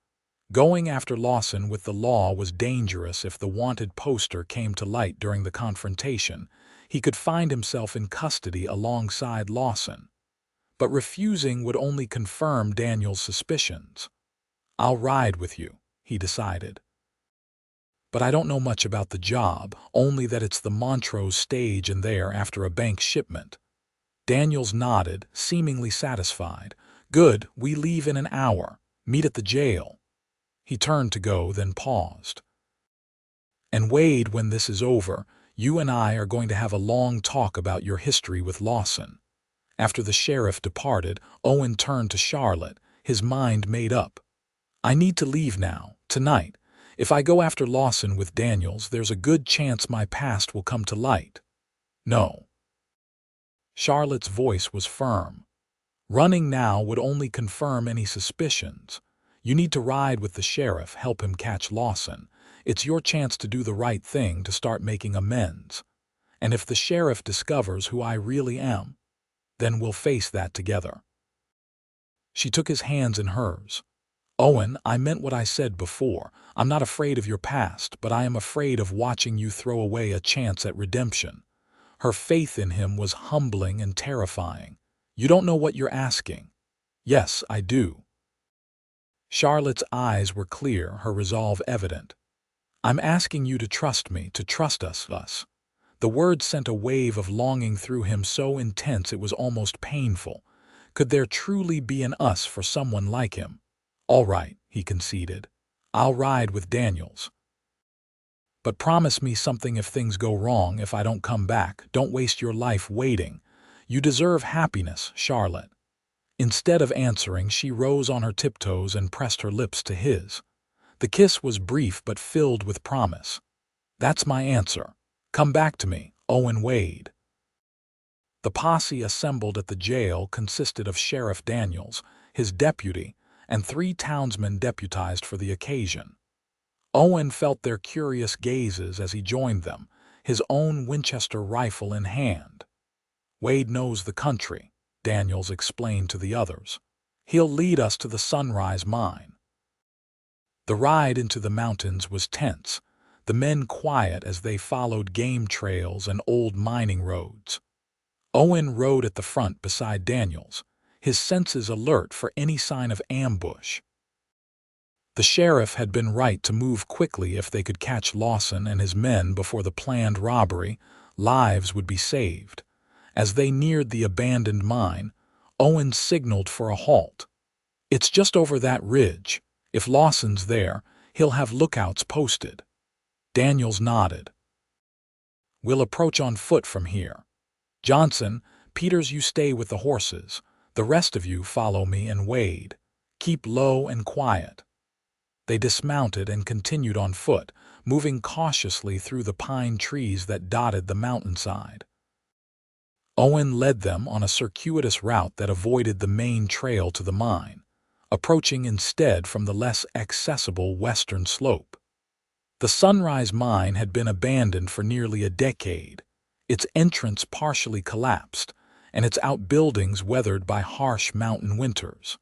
Going after Lawson with the law was dangerous. If the wanted poster came to light during the confrontation, he could find himself in custody alongside Lawson. But refusing would only confirm Daniel's suspicions. "I'll ride with you," he decided. but I don't know much about the job, only that it's the Montrose stage and there after a bank shipment." Daniels nodded, seemingly satisfied. "Good, we leave in an hour. Meet at the jail." He turned to go, then paused. "And Wade, when this is over, you and I are going to have a long talk about your history with Lawson." After the sheriff departed, Owen turned to Charlotte, his mind made up. "I need to leave now, tonight. If I go after Lawson with Daniels, there's a good chance my past will come to light." "No." Charlotte's voice was firm. "Running now would only confirm any suspicions. You need to ride with the sheriff, help him catch Lawson. It's your chance to do the right thing, to start making amends. And if the sheriff discovers who I really am, then we'll face that together." She took his hands in hers. "Owen, I meant what I said before. I'm not afraid of your past, but I am afraid of watching you throw away a chance at redemption." Her faith in him was humbling and terrifying. "You don't know what you're asking." "Yes, I do." Charlotte's eyes were clear, her resolve evident. "I'm asking you to trust me, to trust us." The words sent a wave of longing through him so intense it was almost painful. Could there truly be an us for someone like him? "All right," he conceded. "I'll ride with Daniels. But promise me something if things go wrong, if I don't come back. Don't waste your life waiting. You deserve happiness, Charlotte." Instead of answering, she rose on her tiptoes and pressed her lips to his. The kiss was brief but filled with promise. "That's my answer. Come back to me, Owen Wade." The posse assembled at the jail consisted of Sheriff Daniels, his deputy, and 3 townsmen deputized for the occasion. Owen felt their curious gazes as he joined them, his own Winchester rifle in hand. "Wade knows the country," Daniels explained to the others. "He'll lead us to the Sunrise Mine." The ride into the mountains was tense, the men quiet as they followed game trails and old mining roads. Owen rode at the front beside Daniels, his senses alert for any sign of ambush. The sheriff had been right to move quickly. If they could catch Lawson and his men before the planned robbery, lives would be saved. As they neared the abandoned mine, Owen signaled for a halt. "It's just over that ridge. If Lawson's there, he'll have lookouts posted." Daniels nodded. "We'll approach on foot from here. Johnson, Peters, you stay with the horses. The rest of you follow me, and Wade. Keep low and quiet." They dismounted and continued on foot, moving cautiously through the pine trees that dotted the mountainside. Owen led them on a circuitous route that avoided the main trail to the mine, approaching instead from the less accessible western slope. The Sunrise Mine had been abandoned for nearly a decade, its entrance partially collapsed, and its outbuildings weathered by harsh mountain winters.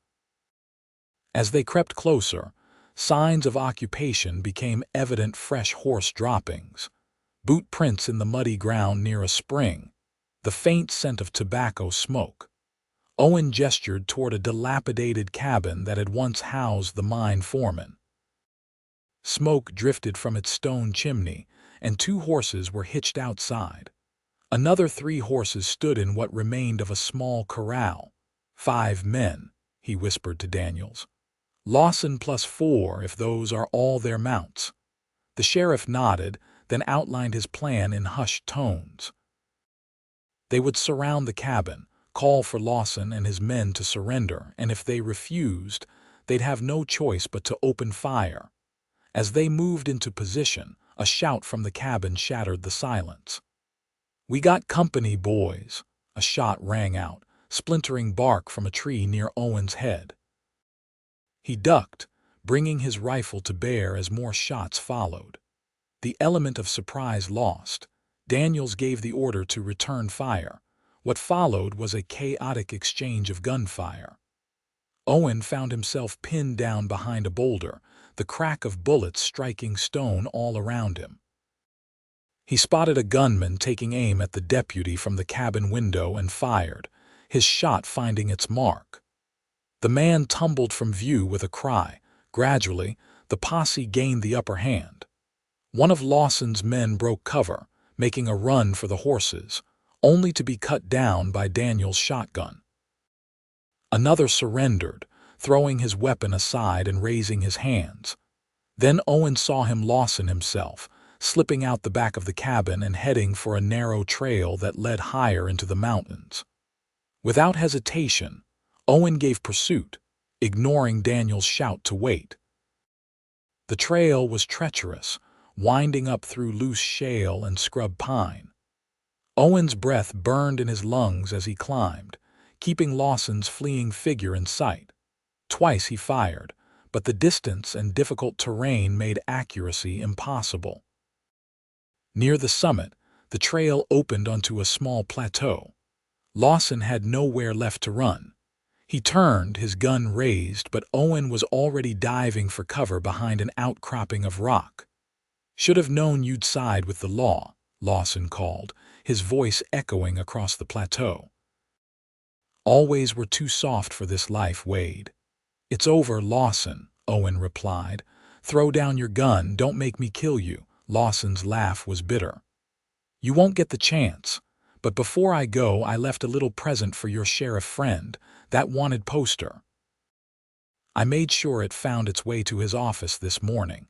As they crept closer, signs of occupation became evident: fresh horse droppings, boot prints in the muddy ground near a spring, the faint scent of tobacco smoke. Owen gestured toward a dilapidated cabin that had once housed the mine foreman. Smoke drifted from its stone chimney, and 2 horses were hitched outside. Another 3 horses stood in what remained of a small corral. 5 men, he whispered to Daniels. "Lawson plus 4 if those are all their mounts." The sheriff nodded, then outlined his plan in hushed tones. They would surround the cabin, call for Lawson and his men to surrender, and if they refused, they'd have no choice but to open fire. As they moved into position, a shout from the cabin shattered the silence. "We got company, boys!" A shot rang out, splintering bark from a tree near Owen's head. He ducked, bringing his rifle to bear as more shots followed. The element of surprise lost, Daniels gave the order to return fire. What followed was a chaotic exchange of gunfire. Owen found himself pinned down behind a boulder, the crack of bullets striking stone all around him. He spotted a gunman taking aim at the deputy from the cabin window and fired, his shot finding its mark. The man tumbled from view with a cry. Gradually, the posse gained the upper hand. One of Lawson's men broke cover, making a run for the horses, only to be cut down by Daniel's shotgun. Another surrendered, throwing his weapon aside and raising his hands. Then Owen saw Lawson himself, slipping out the back of the cabin and heading for a narrow trail that led higher into the mountains. Without hesitation, Owen gave pursuit, ignoring Daniel's shout to wait. The trail was treacherous, winding up through loose shale and scrub pine. Owen's breath burned in his lungs as he climbed, keeping Lawson's fleeing figure in sight. Twice he fired, but the distance and difficult terrain made accuracy impossible. Near the summit, the trail opened onto a small plateau. Lawson had nowhere left to run. He turned, his gun raised, but Owen was already diving for cover behind an outcropping of rock. "Should have known you'd side with the law," Lawson called, his voice echoing across the plateau. "Always were too soft for this life, Wade." "It's over, Lawson," Owen replied. "Throw down your gun, don't make me kill you." Lawson's laugh was bitter. "You won't get the chance. But before I go, I left a little present for your sheriff friend, that wanted poster. I made sure it found its way to his office this morning.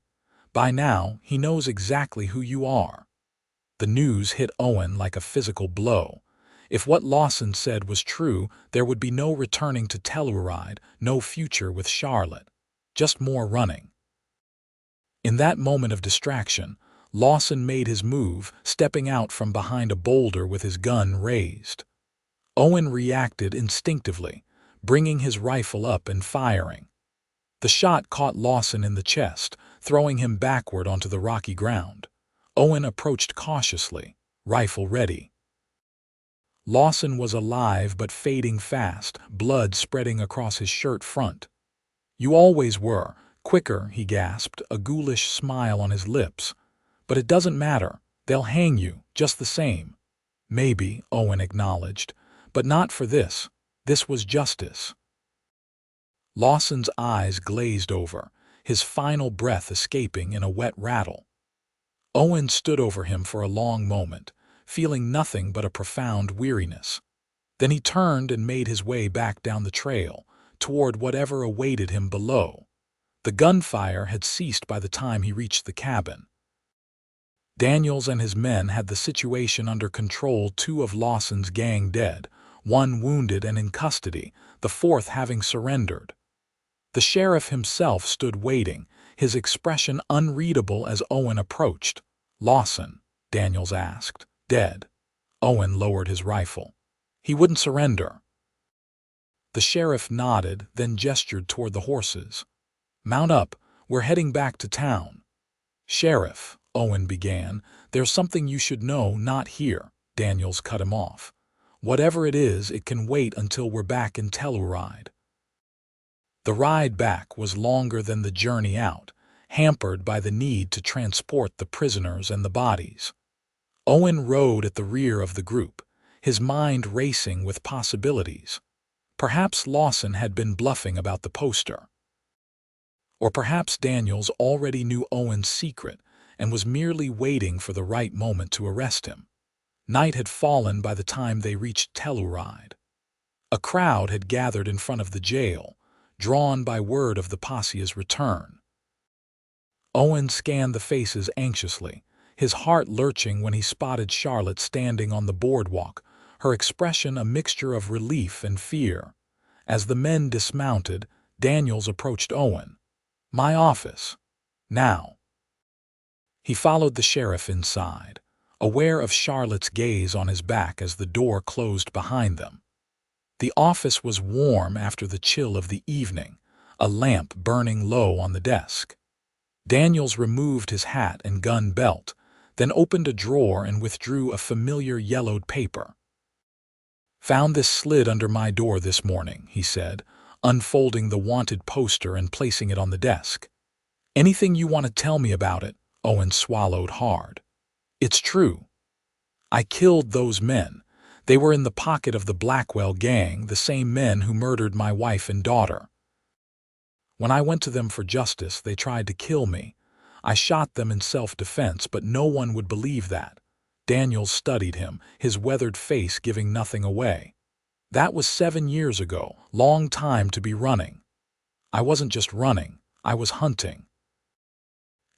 By now, he knows exactly who you are." The news hit Owen like a physical blow. If what Lawson said was true, there would be no returning to Telluride, no future with Charlotte. Just more running. In that moment of distraction, Lawson made his move, stepping out from behind a boulder with his gun raised. Owen reacted instinctively, bringing his rifle up and firing. The shot caught Lawson in the chest, throwing him backward onto the rocky ground. Owen approached cautiously, rifle ready. Lawson was alive but fading fast, blood spreading across his shirt front. "You always were. Quicker," he gasped, a ghoulish smile on his lips. "But it doesn't matter. They'll hang you, just the same." "Maybe," Owen acknowledged, "but not for this. This was justice." Lawson's eyes glazed over, his final breath escaping in a wet rattle. Owen stood over him for a long moment, feeling nothing but a profound weariness. Then he turned and made his way back down the trail, toward whatever awaited him below. The gunfire had ceased by the time he reached the cabin. Daniels and his men had the situation under control, 2 of Lawson's gang dead, 1 wounded and in custody, the 4th having surrendered. The sheriff himself stood waiting, his expression unreadable as Owen approached. "Lawson?" Daniels asked. "Dead." Owen lowered his rifle. "He wouldn't surrender." The sheriff nodded, then gestured toward the horses. "Mount up, we're heading back to town." "Sheriff," Owen began, "there's something you should know, not here." Daniels cut him off. "Whatever it is, it can wait until we're back in Telluride." The ride back was longer than the journey out, hampered by the need to transport the prisoners and the bodies. Owen rode at the rear of the group, his mind racing with possibilities. Perhaps Lawson had been bluffing about the poster. Or perhaps Daniels already knew Owen's secret and was merely waiting for the right moment to arrest him. Night had fallen by the time they reached Telluride. A crowd had gathered in front of the jail, drawn by word of the posse's return. Owen scanned the faces anxiously, his heart lurching when he spotted Charlotte standing on the boardwalk, her expression a mixture of relief and fear. As the men dismounted, Daniels approached Owen. "My office. Now." He followed the sheriff inside, aware of Charlotte's gaze on his back as the door closed behind them. The office was warm after the chill of the evening, a lamp burning low on the desk. Daniels removed his hat and gun belt, then opened a drawer and withdrew a familiar yellowed paper. "Found this slid under my door this morning," he said, unfolding the wanted poster and placing it on the desk. "Anything you want to tell me about it?" Owen swallowed hard. "It's true. I killed those men. They were in the pocket of the Blackwell gang, the same men who murdered my wife and daughter. When I went to them for justice, they tried to kill me. I shot them in self-defense, but no one would believe that. Daniels studied him, his weathered face giving nothing away. That was 7 years ago, long time to be running. I wasn't just running, I was hunting.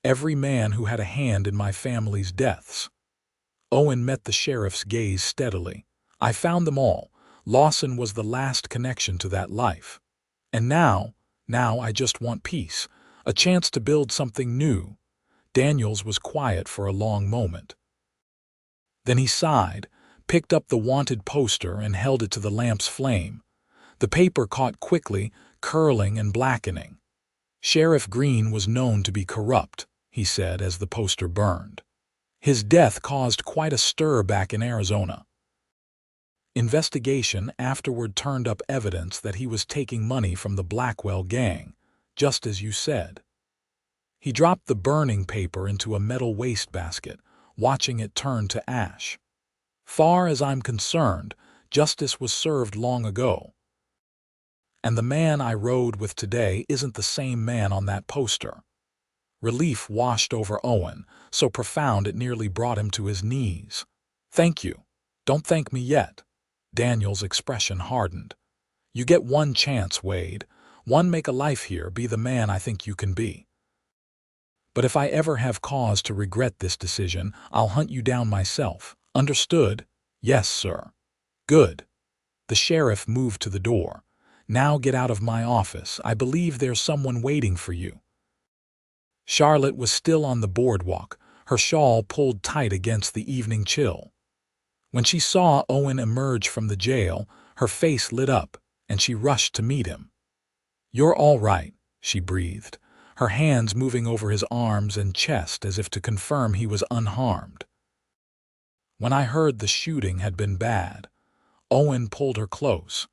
Every man who had a hand in my family's deaths. Owen met the sheriff's gaze steadily. I found them all. Lawson was the last connection to that life. And now I just want peace, a chance to build something new. Daniels was quiet for a long moment. Then he sighed, picked up the wanted poster and held it to the lamp's flame. The paper caught quickly, curling and blackening. Sheriff Green was known to be corrupt, he said as the poster burned. His death caused quite a stir back in Arizona. Investigation afterward turned up evidence that he was taking money from the Blackwell gang, just as you said. He dropped the burning paper into a metal wastebasket, watching it turn to ash. Far as I'm concerned, justice was served long ago. And the man I rode with today isn't the same man on that poster. Relief washed over Owen, so profound it nearly brought him to his knees. Thank you. Don't thank me yet. Daniel's expression hardened. You get one chance, Wade. One make a life here, be the man I think you can be. But if I ever have cause to regret this decision, I'll hunt you down myself. Understood? Yes, sir. Good. The sheriff moved to the door. Now get out of my office. I believe there's someone waiting for you. Charlotte was still on the boardwalk, her shawl pulled tight against the evening chill. When she saw Owen emerge from the jail, her face lit up, and she rushed to meet him. You're all right, she breathed, her hands moving over his arms and chest as if to confirm he was unharmed. When I heard the shooting had been bad, Owen pulled her close,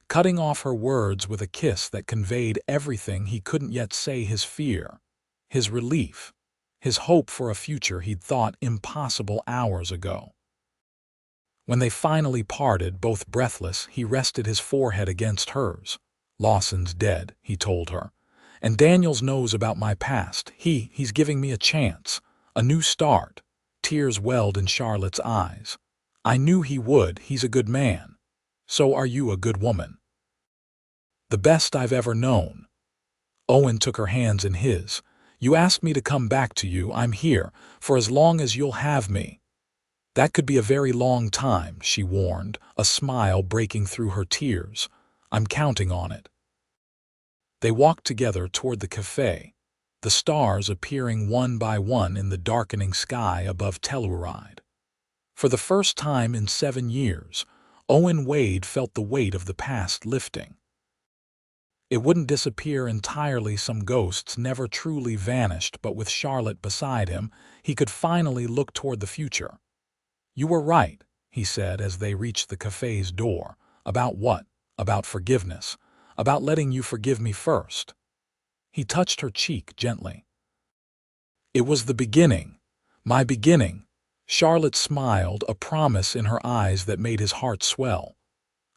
cutting off her words with a kiss that conveyed everything he couldn't yet say: his fear, his relief, his hope for a future he'd thought impossible hours ago. When they finally parted, both breathless, he rested his forehead against hers. Lawson's dead, he told her. And Daniels knows about my past. He's giving me a chance, a new start. Tears welled in Charlotte's eyes. I knew he would. He's a good man. So are you a good woman. The best I've ever known. Owen took her hands in his. You asked me to come back to you. I'm here, for as long as you'll have me. That could be a very long time, she warned, a smile breaking through her tears. I'm counting on it. They walked together toward the cafe, the stars appearing one by one in the darkening sky above Telluride. For the first time in 7 years, Owen Wade felt the weight of the past lifting. It wouldn't disappear entirely, some ghosts never truly vanished, but with Charlotte beside him, he could finally look toward the future. You were right, he said as they reached the cafe's door. About what? About forgiveness. About letting you forgive me first. He touched her cheek gently. It was the beginning. My beginning. Charlotte smiled, a promise in her eyes that made his heart swell.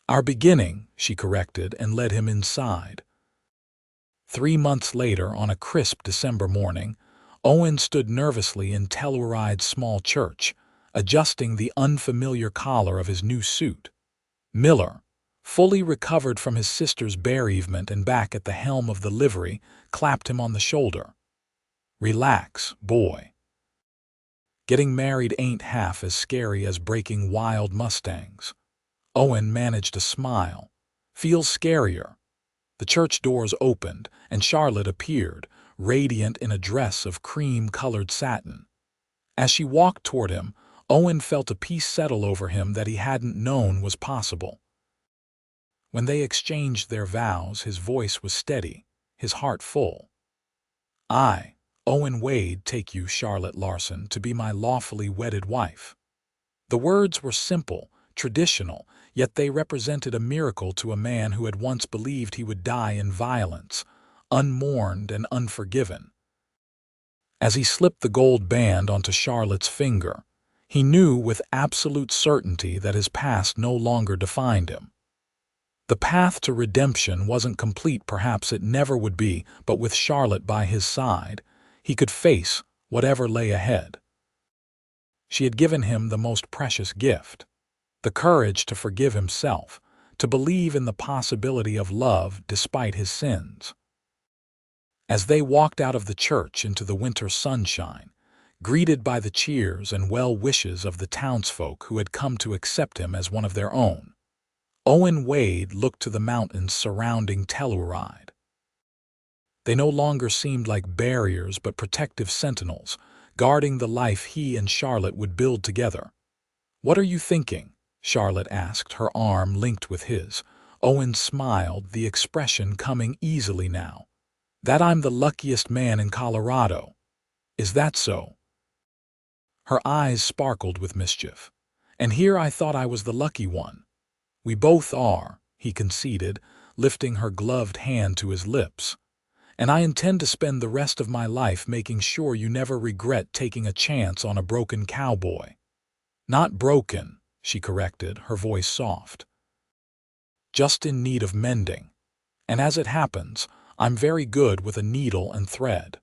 Our beginning, she corrected, and led him inside. 3 months later, on a crisp December morning, Owen stood nervously in Telluride's small church, adjusting the unfamiliar collar of his new suit. Miller, fully recovered from his sister's bereavement and back at the helm of the livery, clapped him on the shoulder. Relax, boy. Getting married ain't half as scary as breaking wild Mustangs. Owen managed a smile. Feels scarier. The church doors opened, and Charlotte appeared, radiant in a dress of cream-colored satin. As she walked toward him, Owen felt a peace settle over him that he hadn't known was possible. When they exchanged their vows, his voice was steady, his heart full. I, Owen Wade, take you, Charlotte Larson, to be my lawfully wedded wife. The words were simple, traditional, yet they represented a miracle to a man who had once believed he would die in violence, unmourned and unforgiven. As he slipped the gold band onto Charlotte's finger, he knew with absolute certainty that his past no longer defined him. The path to redemption wasn't complete, perhaps it never would be, but with Charlotte by his side, he could face whatever lay ahead. She had given him the most precious gift, the courage to forgive himself, to believe in the possibility of love despite his sins. As they walked out of the church into the winter sunshine, greeted by the cheers and well wishes of the townsfolk who had come to accept him as one of their own, Owen Wade looked to the mountains surrounding Telluride. They no longer seemed like barriers but protective sentinels, guarding the life he and Charlotte would build together. "What are you thinking?" Charlotte asked, her arm linked with his. Owen smiled, the expression coming easily now. "That I'm the luckiest man in Colorado. Is that so?" Her eyes sparkled with mischief. "And here I thought I was the lucky one." "We both are," he conceded, lifting her gloved hand to his lips. "And I intend to spend the rest of my life making sure you never regret taking a chance on a broken cowboy." "Not broken," she corrected, her voice soft. "Just in need of mending. And as it happens, I'm very good with a needle and thread."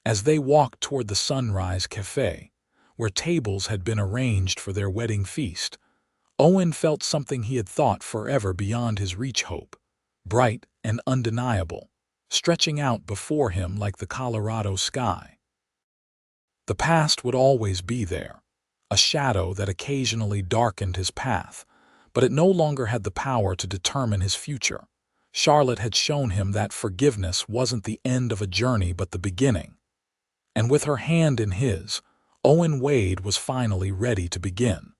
As they walked toward the Sunrise Cafe, where tables had been arranged for their wedding feast, Owen felt something he had thought forever beyond his reach: hope, bright and undeniable, stretching out before him like the Colorado sky. The past would always be there, a shadow that occasionally darkened his path, but it no longer had the power to determine his future. Charlotte had shown him that forgiveness wasn't the end of a journey but the beginning. And with her hand in his, Owen Wade was finally ready to begin.